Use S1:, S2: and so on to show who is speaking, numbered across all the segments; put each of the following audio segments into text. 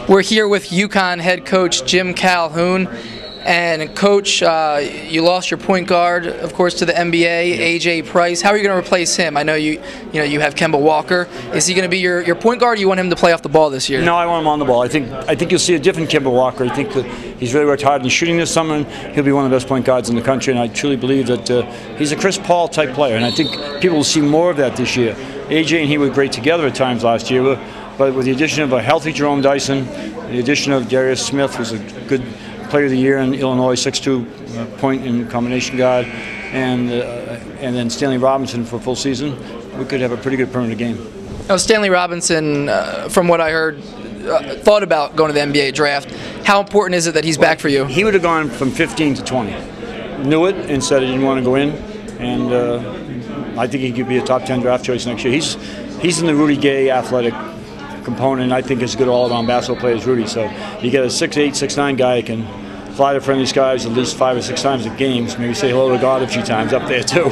S1: We're here with UConn head coach Jim Calhoun. And coach, you lost your point guard, of course, to the NBA, AJ Price. How are you going to replace him? I know you have Kemba Walker. Is he going to be your point guard, or you want him to play off the ball this year?
S2: No, I want him on the ball. I think you'll see a different Kemba Walker. I think that he's really worked hard in shooting this summer, and he'll be one of the best point guards in the country. And I truly believe that he's a Chris Paul type player, and I think people will see more of that this year. AJ and he were great together at times last year, but with the addition of a healthy Jerome Dyson, the addition of Darius Smith, who's a good Player of the Year in Illinois, 6'2" point and combination guard, and then Stanley Robinson for a full season, we could have a pretty good perimeter game.
S1: Now, Stanley Robinson, from what I heard, thought about going to the NBA draft. How important is it that he's back for you?
S2: He would have gone from 15 to 20. Knew it and said he didn't want to go in, and I think he could be a top 10 draft choice next year. He's in the Rudy Gay athletic component. I think is a good all-around basketball player as Rudy. So you get a 6'8", 6'9" guy who can fly to friendly skies at least 5 or 6 times at games. Maybe say hello to God a few times up there too.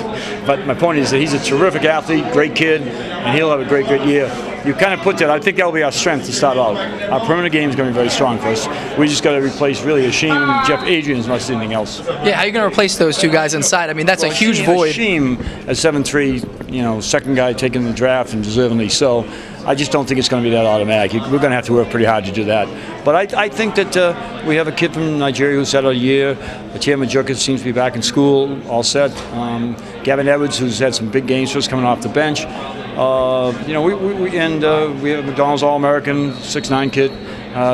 S2: But my point is that he's a terrific athlete, great kid, and he'll have a great year. You kind of put that. I think that will be our strength to start out. Our perimeter game is going to be very strong for us. We just got to replace really Hasheem and Jeff Adrian as much as anything else.
S1: Yeah, how are you going to replace those two guys inside? I mean, that's a huge void.
S2: Hasheem at 7'3", second guy taking the draft and deservingly so. I just don't think it's going to be that automatic. We're going to have to work pretty hard to do that. But I think that we have a kid from Nigeria who's had a year. Atia Majuka seems to be back in school, all set. Gavin Edwards, who's had some big games for us coming off the bench. We have McDonald's All-American 6'9" kid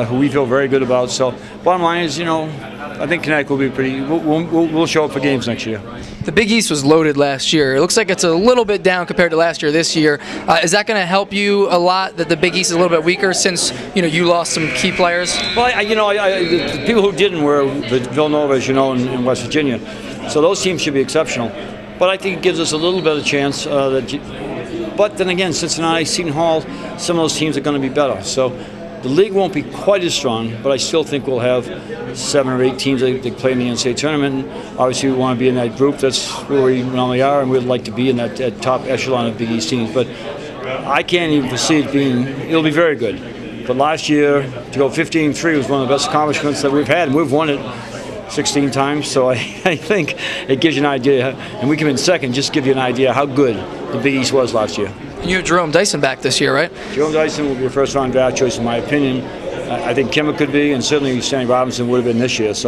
S2: who we feel very good about. So bottom line is, I think Connecticut will be pretty. We'll show up for games next year.
S1: The Big East was loaded last year. It looks like it's a little bit down compared to last year. This year, is that going to help you a lot? That the Big East is a little bit weaker since you lost some key players.
S2: Well, the people who didn't were Villanova, as you know, in West Virginia. So those teams should be exceptional. But I think it gives us a little bit of chance. But then again, Cincinnati, Seton Hall, some of those teams are going to be better. So the league won't be quite as strong, but I still think we'll have 7 or 8 teams that play in the NCAA tournament. Obviously, we want to be in that group. That's where we normally are, and we'd like to be in that top echelon of Big East teams. But I can't even foresee it being. It'll be very good. But last year, to go 15-3 was one of the best accomplishments that we've had, and we've won it 16 times. So I think it gives you an idea, and we come in second, just to give you an idea how good the Big East was last year.
S1: You have Jerome Dyson back this year, right?
S2: Jerome Dyson will be a first-round draft choice, in my opinion. I think Kemba could be, and certainly Stanley Robinson would have been this year. So